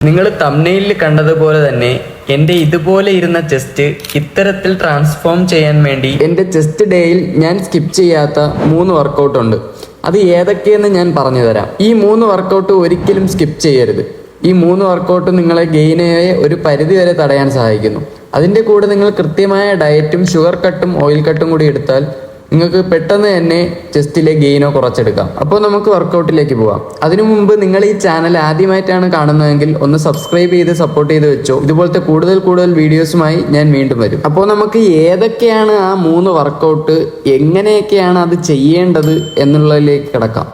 നിങ്ങൾ തംബ്നെയിലിൽ കണ്ടതുപോലെ തന്നെ എൻ്റെ ഇതുപോലെ ഇരുന്ന ചെസ്റ്റ് ഇത്തരത്തിൽ ട്രാൻസ്ഫോം ചെയ്യാൻ വേണ്ടി എൻ്റെ ചെസ്റ്റ് ഡേയിൽ ഞാൻ സ്കിപ്പ് ചെയ്യാത്ത 3 വർക്കൗട്ട് ഉണ്ട്. അത് ഏതൊക്കെയെന്ന് ഞാൻ പറഞ്ഞു തരാം. ഈ 3 വർക്കൗട്ട് ഒരിക്കലും സ്കിപ്പ് ചെയ്യരുത്. ഈ 3 വർക്കൗട്ട് നിങ്ങളെ ഗെയിനയെ ഒരു പരിധി വരെ തടയാൻ സഹായിക്കുന്നു. അതിൻ്റെ കൂടെ നിങ്ങൾ കൃത്യമായ ഡയറ്റും ഷുഗർ കട്ടും ഓയിൽ കട്ടും കൂടി എടുത്താൽ നിങ്ങൾക്ക് പെട്ടെന്ന് തന്നെ ചെസ്റ്റിലെ ഗെയിനോ കുറച്ചെടുക്കാം. അപ്പോൾ നമുക്ക് വർക്കൗട്ടിലേക്ക് പോവാം. അതിനു മുമ്പ് നിങ്ങൾ ഈ ചാനൽ ആദ്യമായിട്ടാണ് കാണുന്നതെങ്കിൽ ഒന്ന് സബ്സ്ക്രൈബ് ചെയ്ത് സപ്പോർട്ട് ചെയ്ത് വെച്ചോ. ഇതുപോലത്തെ കൂടുതൽ വീഡിയോസുമായി ഞാൻ വീണ്ടും വരും. അപ്പോൾ നമുക്ക് ഏതൊക്കെയാണ് ആ 3 വർക്കൗട്ട്, എങ്ങനെയൊക്കെയാണ് അത് ചെയ്യേണ്ടത് എന്നുള്ളതിലേക്ക് കിടക്കാം.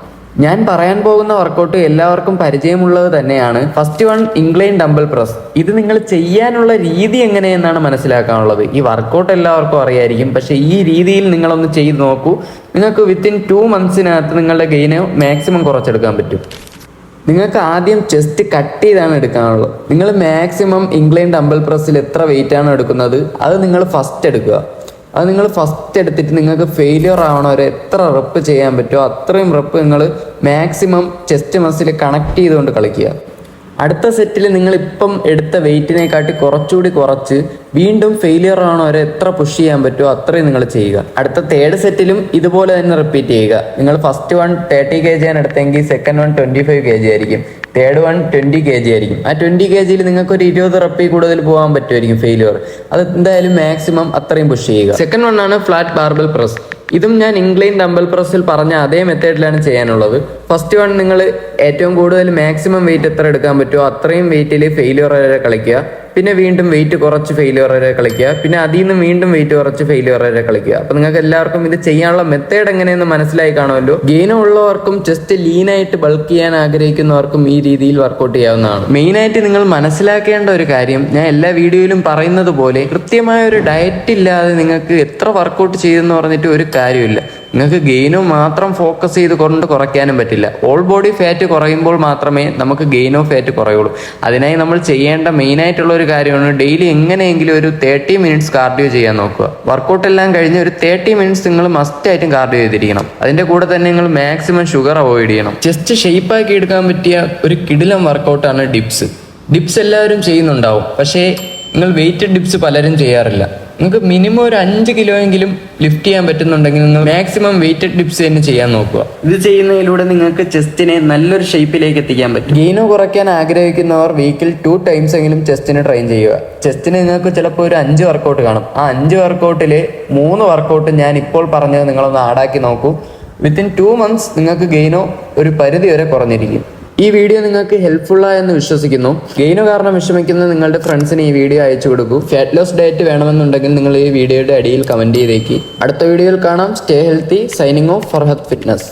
ഞാൻ പറയാൻ പോകുന്ന വർക്കൗട്ട് എല്ലാവർക്കും പരിചയമുള്ളത് തന്നെയാണ്. First one, incline dumbbell press. ഇത് നിങ്ങൾ ചെയ്യാനുള്ള രീതി എങ്ങനെയെന്നാണ് മനസ്സിലാക്കാനുള്ളത്. ഈ വർക്കൗട്ട് എല്ലാവർക്കും അറിയായിരിക്കും, പക്ഷേ ഈ രീതിയിൽ നിങ്ങളൊന്ന് ചെയ്ത് നോക്കൂ. നിങ്ങൾക്ക് വിത്തിൻ 2 മന്ത്സിനകത്ത് നിങ്ങളുടെ ഗെയിന് മാക്സിമം കുറച്ചെടുക്കാൻ പറ്റും. നിങ്ങൾക്ക് ആദ്യം ചെസ്റ്റ് കട്ട് ചെയ്താണ് എടുക്കാനുള്ളത്. നിങ്ങൾ മാക്സിമം ഇൻക്ലൈൻ ഡംബൽ പ്രസ്സിൽ എത്ര വെയിറ്റ് ആണ് എടുക്കുന്നത് അത് നിങ്ങൾ ഫസ്റ്റ് എടുക്കുക. അത് നിങ്ങൾ ഫസ്റ്റ് എടുത്തിട്ട് നിങ്ങൾക്ക് ഫെയിലിയർ ആവണ വരെ എത്ര റെപ്പ് ചെയ്യാൻ പറ്റുമോ അത്രയും റെപ്പ് നിങ്ങൾ മാക്സിമം ചെസ്റ്റ് മസിൽ കണക്ട് ചെയ്തുകൊണ്ട് കളിക്കുക. അടുത്ത സെറ്റിൽ നിങ്ങൾ ഇപ്പം എടുത്ത വെയിറ്റിനെക്കാട്ടി കുറച്ചുകൂടി കുറച്ച് വീണ്ടും ഫെയിലിയർ ആവണ വരെ എത്ര പുഷ് ചെയ്യാൻ പറ്റുമോ അത്രയും നിങ്ങൾ ചെയ്യുക. അടുത്ത 3rd സെറ്റിലും ഇതുപോലെ തന്നെ റിപ്പീറ്റ് ചെയ്യുക. നിങ്ങൾ ഫസ്റ്റ് വൺ 30 kg ആണ് എടുത്തെങ്കിൽ സെക്കൻഡ് വൺ 25 kg ആയിരിക്കും, 3rd വൺ 20 kg ആയിരിക്കും. ആ 20 kgയിൽ നിങ്ങൾക്ക് ഒരു 20 റെപ്പിൽ കൂടുതൽ പോകാൻ പറ്റുമായിരിക്കും ഫെയിലിയർ. അത് എന്തായാലും മാക്സിമം അത്രയും പുഷ് ചെയ്യുക. സെക്കൻഡ് വൺ ആണ് ഫ്ലാറ്റ് ബാർബൽ പ്രസ്. ഇതും ഞാൻ ഇൻക്ലൈൻ ഡംബൽ പ്രസ്സിൽ പറഞ്ഞ അതേ മെത്തേഡിലാണ് ചെയ്യാനുള്ളത്. ഫസ്റ്റ് വൺ നിങ്ങൾ ഏറ്റവും കൂടുതൽ മാക്സിമം വെയിറ്റ് എത്ര എടുക്കാൻ പറ്റുമോ അത്രയും വെയിറ്റിൽ ഫെയിലിയർ വരെ കളിക്കുക. പിന്നെ വീണ്ടും വെയിറ്റ് കുറച്ച് ഫെയിലിയർ വരെ കളിക്കുക. പിന്നെ അതിൽ നിന്ന് വീണ്ടും വെയിറ്റ് കുറച്ച് ഫെയിലിയർ വരെ കളിക്കുക. അപ്പൊ നിങ്ങൾക്ക് എല്ലാവർക്കും ഇത് ചെയ്യാനുള്ള മെത്തേഡ് എങ്ങനെയെന്ന് മനസ്സിലായി കാണുമല്ലോ. ഗെയിനോ ഉള്ളവർക്കും ചെസ്റ്റ് ലീനായിട്ട് ബൾക്ക് ചെയ്യാൻ ആഗ്രഹിക്കുന്നവർക്കും ഈ രീതിയിൽ വർക്കൗട്ട് ചെയ്യാവുന്നതാണ്. മെയിനായിട്ട് നിങ്ങൾ മനസ്സിലാക്കേണ്ട ഒരു കാര്യം, ഞാൻ എല്ലാ വീഡിയോയിലും പറയുന്നത് പോലെ കൃത്യമായ ഒരു ഡയറ്റ് ഇല്ലാതെ നിങ്ങൾക്ക് എത്ര വർക്കൗട്ട് ചെയ്തെന്ന് പറഞ്ഞിട്ട് ഒരു കാര്യമില്ല. നിങ്ങൾക്ക് ഗെയിനോ മാത്രം ഫോക്കസ് ചെയ്ത് കൊണ്ട് കുറയ്ക്കാനും പറ്റില്ല. ഓൾ ബോഡി ഫാറ്റ് കുറയുമ്പോൾ മാത്രമേ നമുക്ക് ഗെയിനോ ഫാറ്റ് കുറയുള്ളൂ. അതിനായി നമ്മൾ ചെയ്യേണ്ട മെയിനായിട്ടുള്ള ഒരു കാര്യമാണ് ഡെയിലി എങ്ങനെയെങ്കിലും ഒരു 30 മിനിറ്റ്സ് കാർഡിയോ ചെയ്യാൻ നോക്കുക. വർക്കൗട്ട് എല്ലാം കഴിഞ്ഞ് ഒരു 30 മിനിറ്റ്സ് നിങ്ങൾ മസ്റ്റായിട്ടും കാർഡിയോ ചെയ്തിരിക്കണം. അതിൻ്റെ കൂടെ തന്നെ നിങ്ങൾ മാക്സിമം ഷുഗർ അവോയ്ഡ് ചെയ്യണം. ചെസ്റ്റ് ഷേപ്പാക്കി എടുക്കാൻ പറ്റിയ ഒരു കിടിലം വർക്കൗട്ടാണ് ഡിപ്സ്. ഡിപ്സ് എല്ലാവരും ചെയ്യുന്നുണ്ടാവും, പക്ഷേ നിങ്ങൾ വെയിറ്റഡ് ഡിപ്സ് പലരും ചെയ്യാറില്ല. നിങ്ങൾക്ക് മിനിമം ഒരു 5 കിലോയെങ്കിലും ലിഫ്റ്റ് ചെയ്യാൻ പറ്റുന്നുണ്ടെങ്കിൽ നിങ്ങൾ മാക്സിമം വെയിറ്റഡ് ഡിപ്സ് തന്നെ ചെയ്യാൻ നോക്കുക. ഇത് ചെയ്യുന്നതിലൂടെ നിങ്ങൾക്ക് ചെസ്റ്റിനെ നല്ലൊരു ഷേപ്പിലേക്ക് എത്തിക്കാൻ പറ്റും. ഗെയിനോ കുറയ്ക്കാൻ ആഗ്രഹിക്കുന്നവർ വീക്കിൽ 2 ടൈംസ് എങ്കിലും ചെസ്റ്റിനെ ട്രെയിൻ ചെയ്യുക. ചെസ്റ്റിന് നിങ്ങൾക്ക് ചിലപ്പോൾ ഒരു 5 വർക്കൗട്ട് കാണും. ആ 5 വർക്കൗട്ടിൽ 3 വർക്കൗട്ട് ഞാൻ ഇപ്പോൾ പറഞ്ഞത് നിങ്ങളൊന്ന് ആഡാക്കി നോക്കൂ. വിത്തിൻ 2 മന്ത്സ് നിങ്ങൾക്ക് ഗെയിനോ ഒരു പരിധി വരെ കുറഞ്ഞിരിക്കും. ഈ വീഡിയോ നിങ്ങൾക്ക് ഹെൽപ്ഫുള്ളായെന്ന് വിശ്വസിക്കുന്നു. ഗെയിനോ കാരണം വിഷമിക്കുന്ന നിങ്ങളുടെ ഫ്രണ്ട്സിന് ഈ വീഡിയോ അയച്ചു കൊടുക്കൂ. ഫാറ്റ് ലോസ് ഡയറ്റ് വേണമെന്നുണ്ടെങ്കിൽ നിങ്ങൾ ഈ വീഡിയോയുടെ അടിയിൽ കമൻറ്റ് ചെയ്തേക്ക്. അടുത്ത വീഡിയോയിൽ കാണാം. Stay healthy. Signing off Farhath fitness.